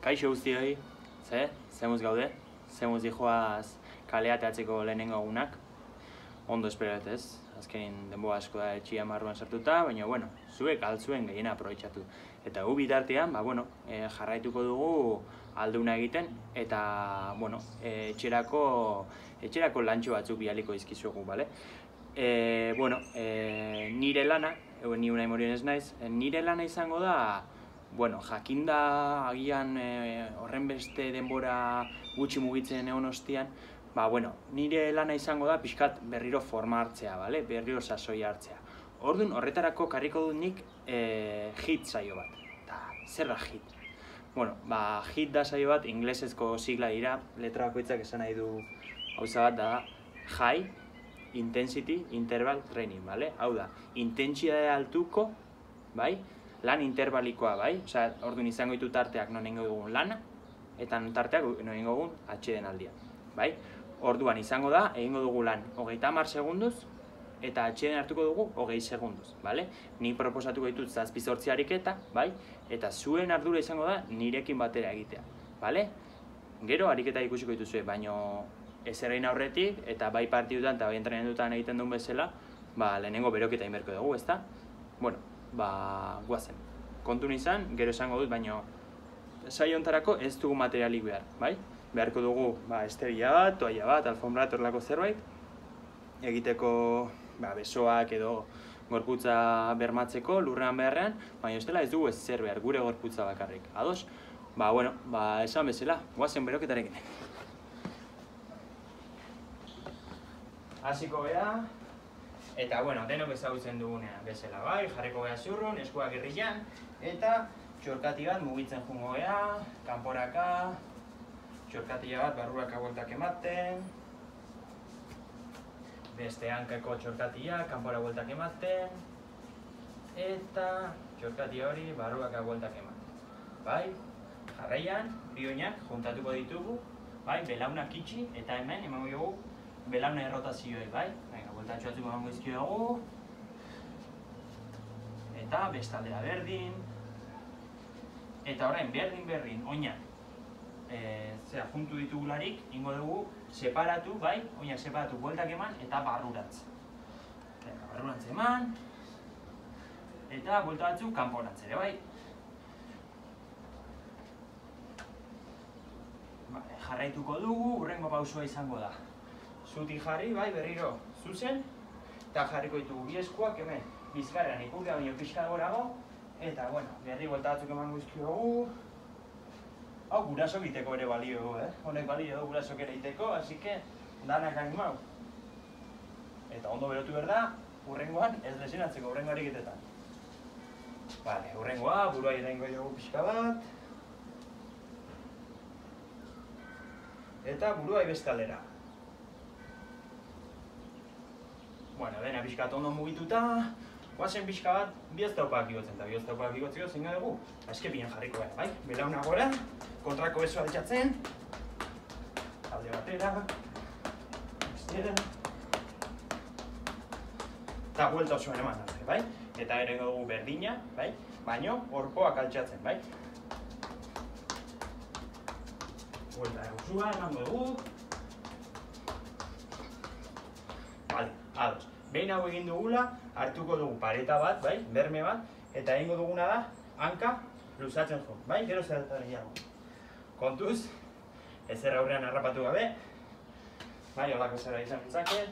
Kaixo guztioi, zemuz gaude, zemuz dijoaz kaleateatzeko lehenengo egunak. Ondo esperat ez, azkenin denboa asko da etxia marruan sartuta, baina bueno, zuek altzuen gehiena aprobetxatu. Eta gu bitartean, jarraituko dugu alduna egiten, eta bueno, etxerako lantxo batzuk bialiko izkizugu, bale? Nire lana, ni unai morien ez naiz, nire lana izango da, jakinda agian horren beste denbora gutxi mugitzen egon ostian, nire lana izango da pixkat berriro forma hartzea, berriro sasoia hartzea. Orduan, horretarako karriko dut nik hit saio bat. Eta, zer da hit? Hit da saio bat, inglesezko sigla dira, letra bakoitzak esan nahi du gauza bat da High Intensity Interval Training, hau da, intentsitate altuko, lan interbalikoa, orduan izango ditu tarteak non egingo dugun lana, eta tarteak non egingo dugun atxeden aldia. Orduan izango da, egingo dugu lan 30 segunduz, eta atxeden hartuko dugu 20 segunduz. Nik proposatuko ditut 7-8 ariketa, eta zuen ardura izango da nirekin batera egitea. Gero ariketa ikusiko dituzue, baina ezerrein aurretik, eta bai partidutan eta bai entrenamendutan egiten duen bezala, lehenengo beroketa inberko dugu, ezta? Guazen. Kontun izan, gero esango dut, baina saio hontarako ez dugu materialik behar, Beharko dugu esteria bat, toalla bat, alfombra bat, horrelako zerbait, egiteko besoak edo gorputza bermatzeko, lurrean beharrean, baina ez dela ez dugu ez zer behar, gure gorputza bakarrik. Ados? Esan bezala, guazen beroketarekin. Hasiko beha, eta denok ezagutzen dugunean bezala, jarriko beha zurrun, eskuak irrian, eta txorkati bat mugitzen jungo beha, kanporaka, txorkatia bat barruaka bueltak ematen, beste hankako txorkatia, kanpora bueltak ematen, eta txorkatia hori barruaka bueltak ematen. Jarraian, bi oinak juntatuko ditugu, belaunak itxi, eta hemen emango dugu belauna errotazioei, bueltatxo batzuk emango izkiogu, eta bestaldera berdin, eta orain berdin, oinak juntu ditugularik, ingo dugu separatu, oinak separatu, bueltak eman, eta barrurantz. Barrurantz eman, eta buelta batzuk kanporantz ere, Jarraituko dugu, hurrengo pausua izango da. Zutik jarri, berriro zuzen, eta jarriko ditugu bi eskuak hemen bizkarrean ikurbea baino pixka gorago, eta berri buelta batzuk emango izkiogu. Hau gurasok iteko ere balio dugu, honek balio dugu gurasok ere iteko, hasi que danak animau. Eta ondo berotu behar da, hurrengoan ez lesionatzeko, hurrengo ariketetan. Hurrengoa, burua iraingo dugu pixka bat. Eta burua beste aldera. Dena pixka bat ondo mugituta, guazen pixka bat bihoztaupak igotzen, eta bihoztaupak igotzeko zein dugu, eskepian jarriko behar, belauna gora, kontrako besoa altxatzen, alde batera, bestera, eta buelta osoan eman arte, eta ere dugu berdina, baino orpoak altxatzen, buelta eguzua emango dugu, ados. Behin hau egin dugula, hartuko dugu pareta bat, berme bat, eta egingo duguna da, hanka luzatzen jo, gero zertan egiago. Kontuz, ezer aurrean harrapatu gabe, holako zera izan ditzaket.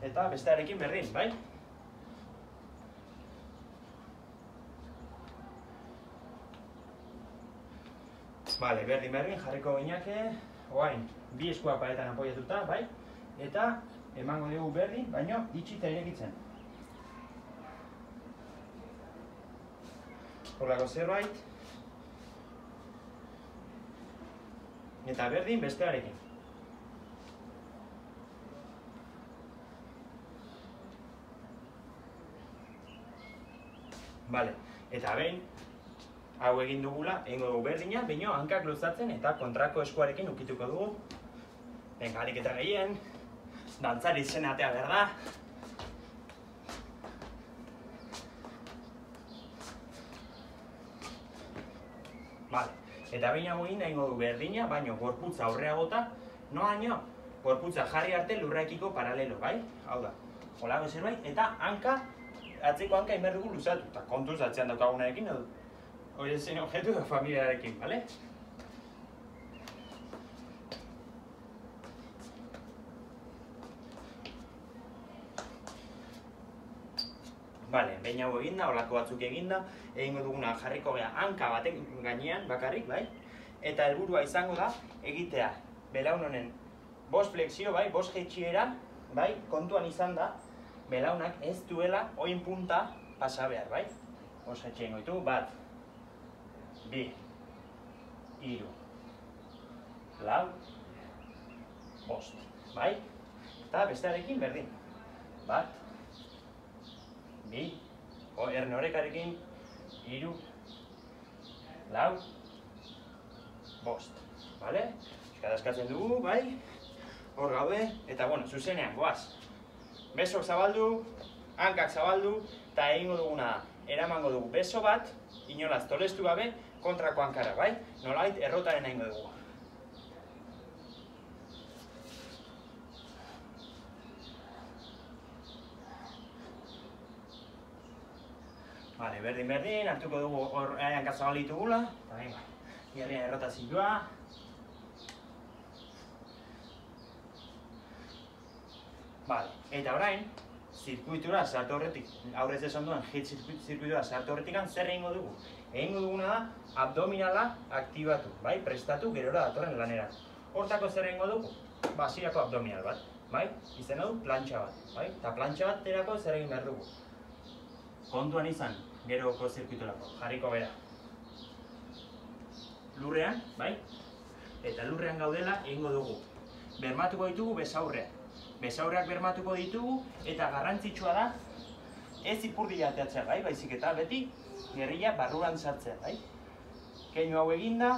Eta bestearekin berdin, Berdin, jarriko gineake, bi eskuak paretan apoiatuta, eta emango dugu berdin, baino itxi eta irekitzen. Horrelako zerbait. Eta berdin bestearekin. Eta behin, hau egin dugula, egingo dugu berdina, baino hankak luzatzen eta kontrako eskuarekin ukituko dugu. Ariketa gehien, dantzari izenatea behar da. Vale. Eta behin hau egin egingo du berdina, baino gorputza aurrea bota, noaino, gorputza jarri arte lurraekiko paralelo, bai? Hau da, holako zerbait, eta hanka, atzeko hanka inber dugu luzatu, eta kontuz atzean daukagunarekin, hori zein objektu da familiarekin, bale? Bale, behin hau eginda, holako batzuk eginda, egingo duguna jarriko gea hanka baten gainean bakarrik, bai? Eta helburua izango da egitea belaun honen 5 flexio, bai, 5 jaitsiera, bai, kontuan izan da belaunak ez duela oin punta pasa behar, bai? 5 jaitsi egingo ditu, 1, 2, 3, 4, 5, bai? Eta bestearekin berdin. 1, 2, erne horrekarekin, 3, 4, 5, bale? Eskada eskatzen dugu, bai? Hor gaude, eta bueno, zuzenean, goaz. Besok zabaldu, hankak zabaldu, eta egingo duguna da, eramango dugu beso bat, inolaz tolestu gabe, kontrako hankara, bai? Nolait errotaren egingo dugu. Vale, berdin, hartuko dugu hor hanka zabal ditugula, eta venga, gerrian errotazioa. Vale, eta orain, zirkuitura sartu horretik, aurrez esan duen hit zirkuitura sartu horretik zer egingo dugu? Egingo duguna da, abdominala aktibatu, bai? Prestatu gerora datorren lanera. Hortako zer egingo dugu? Basirako abdominal bat, bai? Izena du plantxa bat, bai? Eta plantxa bat terako zer egin behar dugu? Kontuan izan, geroko zirkuiturako, jarriko bera. Lurrean, bai? Eta lurrean gaudela egingo dugu. Bermatuko ditugu besaurreak. Besaurreak bermatuko ditugu eta garrantzitsua da ez ipurdia ateatzea, bai? Baizik eta beti gerrilla barruan sartzea, bai? Keinu hau eginda,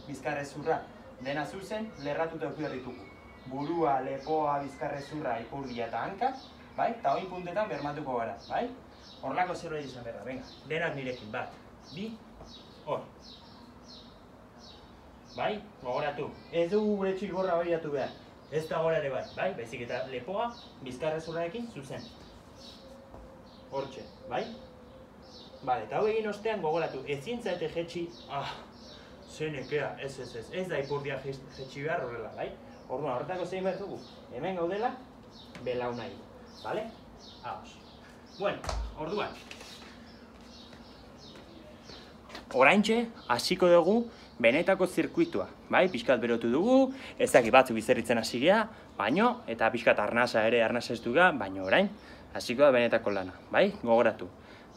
bizkarrezurra dena zuzen lerratuta eduki ditugu. Burua, lepoa, bizkarrezurra, ipurdia eta hanka, bai? Eta oin puntetan bermatuko gara, bai? Horlako zerbait izan behar da, venga, denak nirekin, 1, 2, hor. Bai, gogoratu, ez dugu gure txilborra baiatu behar, ez da gora ere bai, baizik eta lepoa bizkarrezurrarekin zuzen. Hortxe, bai? Bale, eta hau egin ostean gogoratu, ezin zaite jetxi, zenekea, ez da ipurdia jetxi behar horrela, bai? Orduan, horretako zein behar dugu, hemen gaudela, belaunai, bale? Hauz. Bueno, orduan. Oraintxe, hasiko dugu benetako zirkuitua, bai? Pixkat berotu dugu, ez dakit batzuk izerritzen hasi gea, baino, eta pixkat arnasa ere arnasestu gea, baino orain, hasiko da benetako lana, bai? Gogoratu,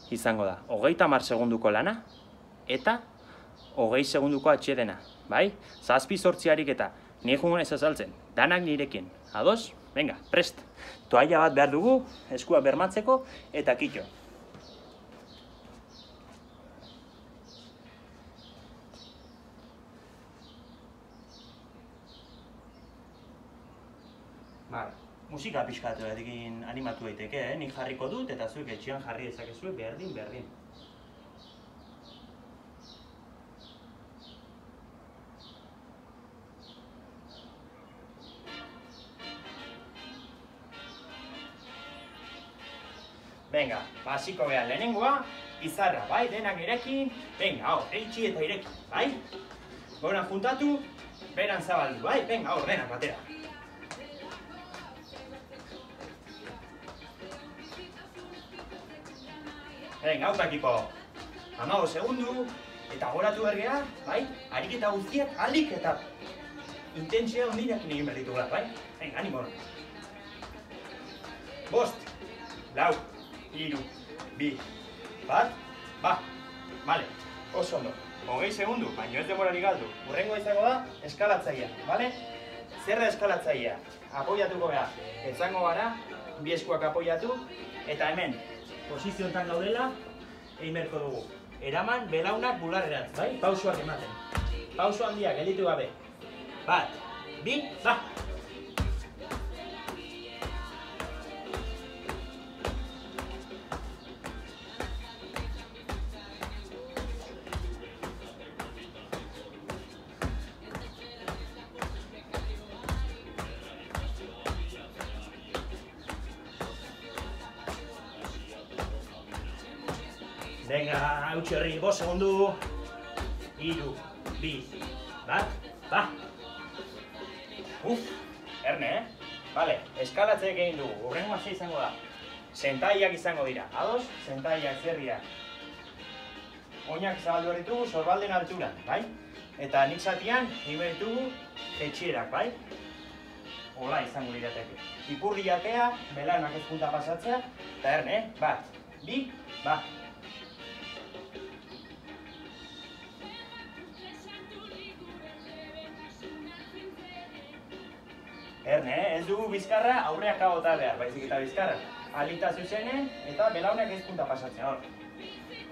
izango da, 30 segunduko lana, eta 20 segunduko atxedena, bai? 7-8 ariketa, nire jungon ez azaltzen, danak nirekin, ados? Venga, prest! Toalla bat behar dugu, eskua bermatzeko, eta kitxo. Vale, musika pixkatu edekin animatu daiteke, nik jarriko dut, eta zuek etxean jarri dezakezue berdin. Venga, basiko behar lehenengoa, izarra, bai, denak irekin, venga, hor, eitxi eta irekin, bai? Goran juntatu, beran zabaldu, bai? Venga, hor, denak batera. Venga, hau takipo, 15 segundu, eta goratu bergea, bai? Ariketa guztiak, alik eta intentzia hondinak egin behar ditugula, bai? Venga, animo. 5, 4, 3, 2, 1, bale, oso ondo. 20 segundu, baino ez demorari galdu. Hurrengo izango da, eskalatzailea, bale? Zer da eskalatzailea? Apoiatuko gara, etzango gara, bi eskuak apoiatu, eta hemen, posiziontan gaudela, egin beharko dugu. Eraman, belaunak bularrerantz, bai? Pausoak ematen. Pauso handiak, gelditu gabe. 1, 2, Venga, hautsi horri, 5 segundu. 3, 2, 1, ba. Erne, Vale, eskalatzeek egin dugu, hurrengoa ze izango da. Sentaiak izango dira, ados? Sentaiak zerriak. Oinak zabaldu ditugu sorbalden alturan, bai? Eta nik zatian, egin ditugu etxierak, bai? Hola izango dirateke. Ipurdi jatea, belanak ez punta pasatzea, eta erne, 1, 2, ba. Erne, ez dugu bizkarra aurreak kabota behar, baizik eta bizkarra. Alita zuzene eta belaunak ez punta pasatzen, hor.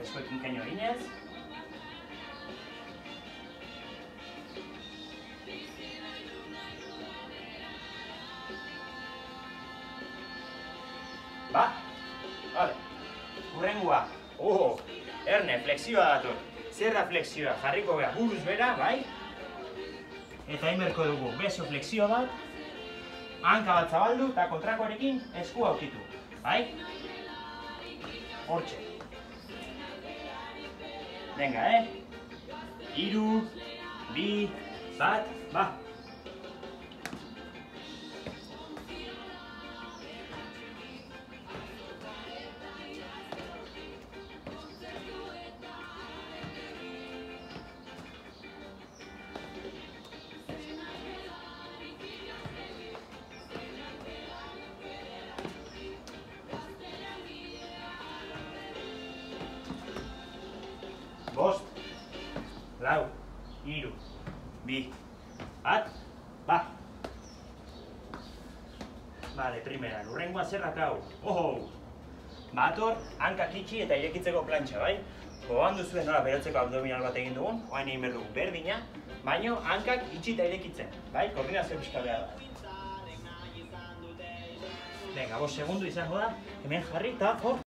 Eskoekin keino eginez. Ba, vale. Hurrengua. Erne, flexioa dator. Zer da flexioa? Jarriko gara buruz bera, bai? Eta inberko dugu beso flexio bat. Hanka bat zabaldu eta kontrakoarekin esku aurkitu, bai? Hortxe. Venga, 3, 2, 1, ba. Bost, lau, 3, 2, 1, ba. Vale, primeran, hurrengoa zerrak hau. Bator, hankak itxi eta irekitzeko plantxa, bai? Gogoan duzuen nola berotzeko abdominal bat egin dugun, oain egin behar dugu berdina, baino hankak itxi eta irekitzen, bai? Koordinazio pixka behar da. Venga, 5 segundu izango da, hemen jarri eta hor.